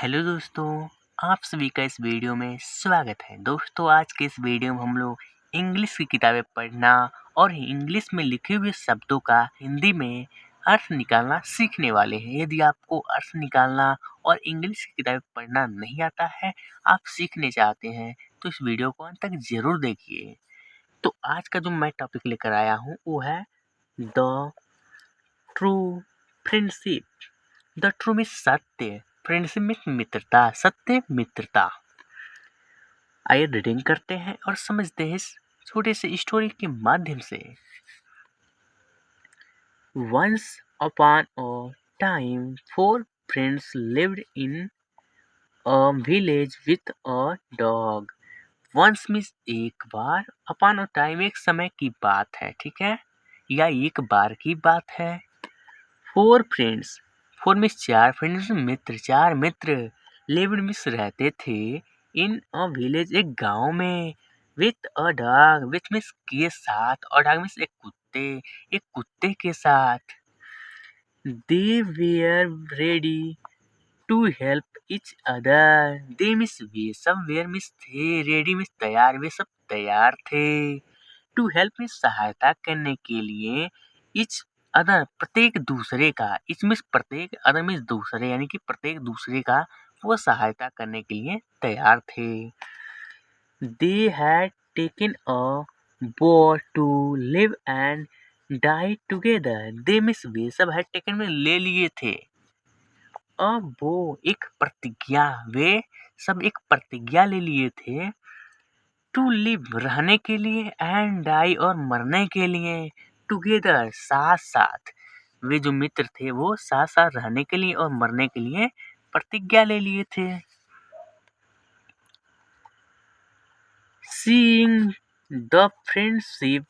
Hello दोस्तों, आप सभी का इस वीडियो में स्वागत है। दोस्तों, आज के इस वीडियो में हम लोग इंग्लिश की किताबें पढ़ना और इंग्लिश में लिखे हुए शब्दों का हिंदी में अर्थ निकालना सीखने वाले हैं। यदि आपको अर्थ निकालना और इंग्लिश की किताबें पढ़ना नहीं आता है, आप सीखने चाहते हैं, तो इस वीडियो को अंत तक ज़रूर देखिए। तो आज का जो मैं टॉपिक लेकर आया हूँ वो है the true friendship. The true means सत्य, फ्रेंडशिप मीन्स मित्रता, सत्य मित्रता। आइए रीडिंग करते हैं और समझते हैं इस छोटे से स्टोरी के माध्यम से। Once upon a time, four friends lived in a village with a dog. Once means एक बार, upon a time एक समय की बात है, ठीक है, या एक बार की बात है। फोर फ्रेंड्स, फोर मीन्स चार, फ्रेंड्स मित्र, चार मित्र, लिव्ड मीन्स रहते थे, इन अ विलेज एक गांव में, with a dog, with means के साथ, और डॉग मीन्स एक कुत्ते के साथ। They were ready to help each other, they means वे सब, वेयर मीन्स थे, रेडी मीन्स तैयार, वे सब तैयार थे, टू हेल्प मीन्स सहायता करने के लिए, इच अदर प्रत्येक दूसरे का, इच मीन्स प्रत्येक, अदर मीन्स दूसरे, यानी कि प्रत्येक दूसरे का वो सहायता करने के लिए तैयार थे। They had taken a boat to live and die together, they means वे सब, हैड टेकन में ले लिए थे, अब वो एक प्रतिज्ञा, वे सब एक प्रतिज्ञा ले लिए थे, टू लिव रहने के लिए, एंड डाई और मरने के लिए, टुगेदर साथ साथ, वे जो मित्र थे वो साथ साथ रहने के लिए और मरने के लिए प्रतिज्ञा ले लिए थे। Seeing the friendship,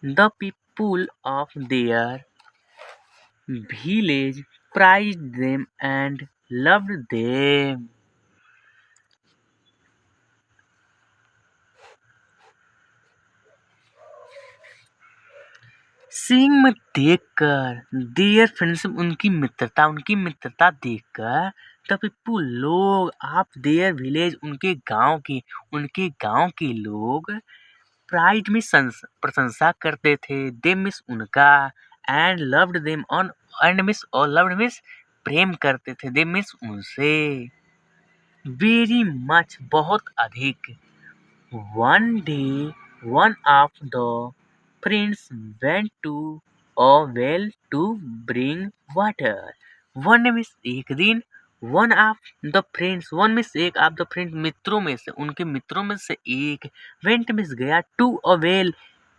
the people of their village prized them and loved them. Seeing में देखकर, देयर फ्रेंडशिप उनकी मित्रता देखकर, द पीपुल लोग, ऑफ देयर विलेज उनके गांव के लोग, प्राइड में प्रशंसा करते थे, दे मिस उनका, and loved them on, and means और लव्ड मिस प्रेम करते थे, दे मिस उनसे, वेरी मच बहुत अधिक। One day one of the friends went to a well to bring water. One miss एक दिन, one of the friends, one miss एक of the friends मित्रों में से, उनके मित्रों में से एक, went मिस गया, to a well,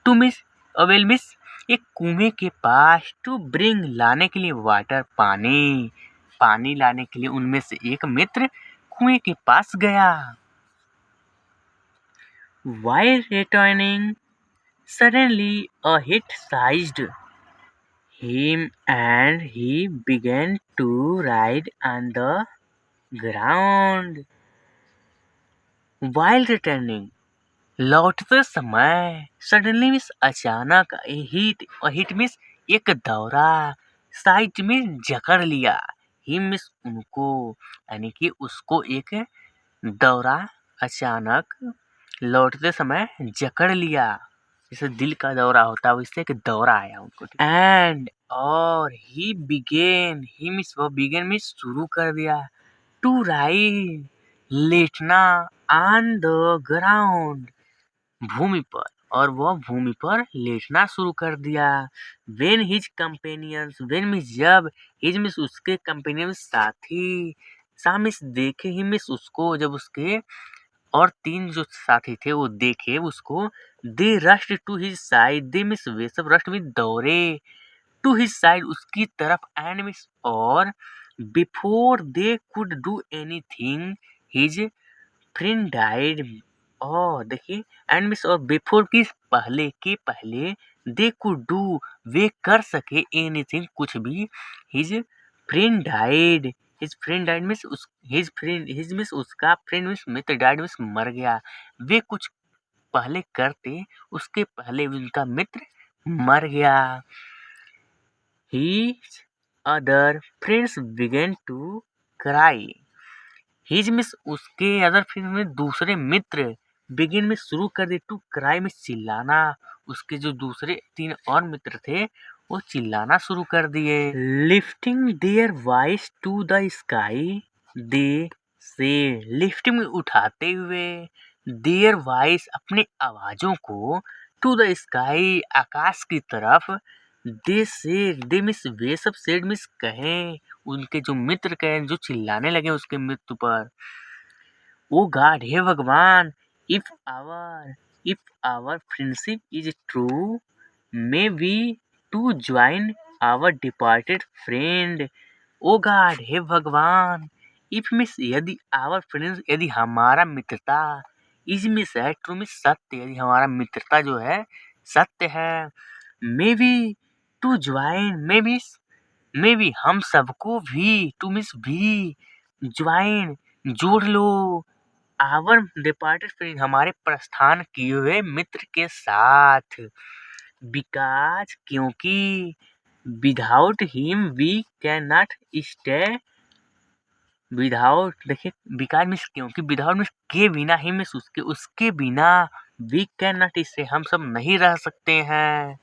to miss a well miss एक कुएं के पास, to bring लाने के लिए, water पानी लाने के लिए उनमें से एक मित्र कुएं के पास गया। While returning, suddenly a hit seized him and he began to writhe on the ground. While returning, लौटते समय, suddenly means अचानक, a hit means एक दौरा, seized means जकड़ लिया, him means उनको, यानी कि उसको एक दौरा अचानक लौटते समय जकड़ लिया, जैसे दिल का दौरा होता है वैसे एक दौरा आया उनको। एंड और ही बिगेन मीन्स शुरू कर दिया, टू राइज लेटना, ऑन द ग्राउंड भूमि पर, और वह भूमि पर लेटना शुरू कर दिया। When his companions, when means जब, हिज मीन्स उसके, कंपेनियन साथी, सा मीन्स देखे, ही मीन्स उसको, जब उसके और तीन जो साथी थे वो देखे उसको, they rushed to his side, they means वे सब, रश्ड में दौड़े, टू हिज साइड उसकी तरफ, एंड मिस और, before they could do anything his friend died, और देखिए, एंड मिस और बिफोर की पहले दे कुड डू वे कर सके, एनीथिंग कुछ भी, his friend died, his friend died means his means उसका, फ्रेंड मीन्स मित्र, डाइड मीन्स मर गया, वे कुछ पहले करते उसके पहले उनका मित्र मर गया। His other friends began to cry. His miss उसके अदर फिर में दूसरे मित्र बिगिन में शुरू कर दे टू क्राई में चिल्लाना। उसके जो दूसरे 3 और मित्र थे वो चिल्लाना शुरू कर दिए। Lifting their voice to the sky they say lifting में उठाते हुए देयर वॉइस अपनी आवाजों को टू द स्काई आकाश की तरफ दे मिस वे सब सेड मिस कहें उनके जो मित्र कहें जो चिल्लाने लगे उसके मृत्यु पर। ओ गॉड हे भगवान if our friendship is true may we too join our departed friend. Oh God हे भगवान इफ मिस यदि आवर फ्रेंड्स यदि हमारा मित्रता इज मिस है ट्रू मिस सत्य यदि हमारा मित्रता जो है सत्य है may be too join may be हम सबको भी टू मिस भी ज्वाइन जोड़ लो आवर डिपार्टेड फ्रेंड हमारे प्रस्थान किए हुए मित्र के साथ। बिकॉज क्योंकि without him we can not stay without देखिए बिकॉज मीन्स क्योंकि विदाउट मीन्स के बिना ही मीन्स उसके बिना वी कैन नॉट इससे हम सब नहीं रह सकते हैं।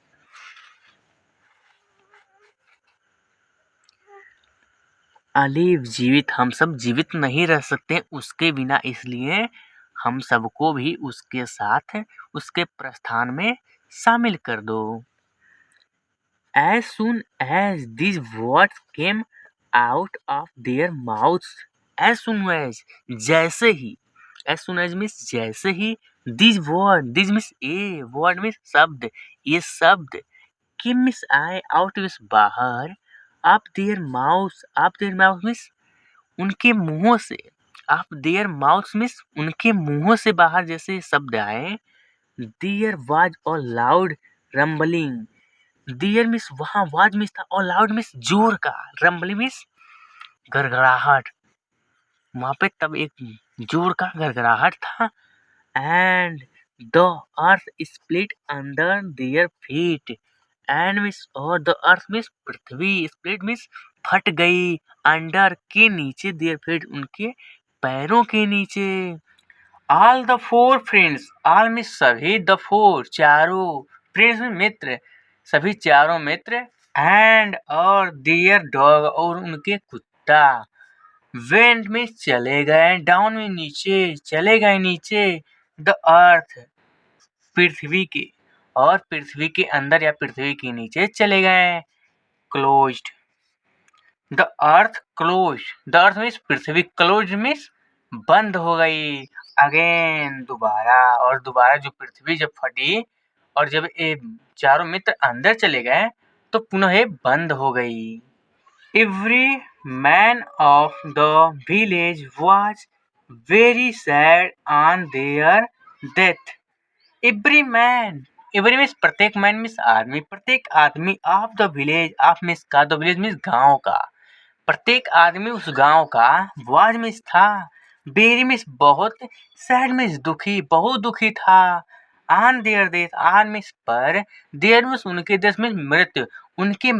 अलीव जीवित हम सब जीवित नहीं रह सकते उसके बिना इसलिए हम सबको भी उसके साथ उसके प्रस्थान में शामिल कर दो। As soon as these words came out of their mouths, as soon as जैसे ही as soon as means जैसे ही these means a word means शब्द ये शब्द came means आए out means बाहर of their mouths means उनके मुंहों से of their mouths means उनके मुंहों से बाहर जैसे शब्द आए there was a loud rumbling there miss वहाँ वाज मिस था और लाउड मिस जोर का रंबली मिस गड़गड़ाहट वहाँ पे तब एक जोर का गड़गड़ाहट था and the earth split under their feet and means और द अर्थ मिस पृथ्वी स्प्लिट मिस फट गई अंडर के नीचे देयर फीट उनके पैरों के नीचे। All the four friends all miss सभी द फोर चारों फ्रेंड्स में मित्र सभी चारों मित्र एंड और डियर डॉग और उनके कुत्ता वेंट में चले गए डाउन में नीचे चले गए नीचे द अर्थ पृथ्वी के और पृथ्वी के अंदर या पृथ्वी के नीचे चले गए closed the earth means Prithvi closed means बंद हो गई अगेन दोबारा जो पृथ्वी जब फटी और जब ये चारों मित्र अंदर चले गए तो पुनः ये बंद हो गई। Every man of the village was very sad on their death. Every means प्रत्येक मैन मीन्स आदमी प्रत्येक आदमी of the village of means का द विलेज मीन्स गांव का प्रत्येक आदमी उस गांव का वाज मीन्स था वेरी मीन्स बहुत सैड मीन्स दुखी बहुत दुखी था on their death on means पर देयर मीन्स उनके डेथ मीन्स मृत्यु उनके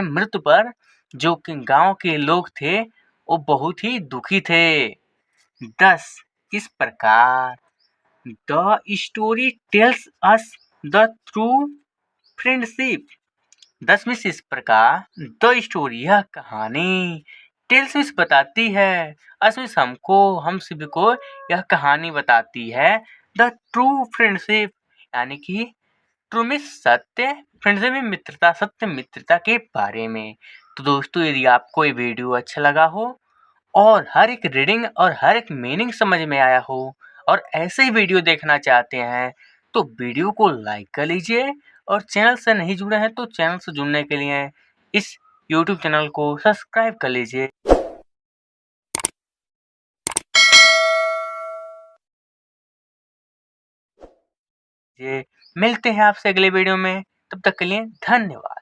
मृत्यु पर जो कि गांव के लोग थे वो बहुत ही दुखी थे। दस इस प्रकार the story tells us the true friendship 10 miss इस प्रकार द स्टोरी यह कहानी टेल्स मिस बताती है अस मिस हमको हम सभी को यह कहानी बताती है द ट्रू फ्रेंडशिप यानी कि ट्रू मिस सत्य फ्रेंडशिप में मित्रता सत्य मित्रता के बारे में। तो दोस्तों यदि आपको ये वीडियो अच्छा लगा हो और हर एक रीडिंग और हर एक मीनिंग समझ में आया हो और ऐसे ही वीडियो देखना चाहते हैं तो वीडियो को लाइक कर लीजिए और चैनल से नहीं जुड़े हैं तो चैनल से जुड़ने के लिए इस YouTube चैनल को सब्सक्राइब कर लीजिए। मिलते हैं आपसे अगले वीडियो में तब तक के लिए धन्यवाद।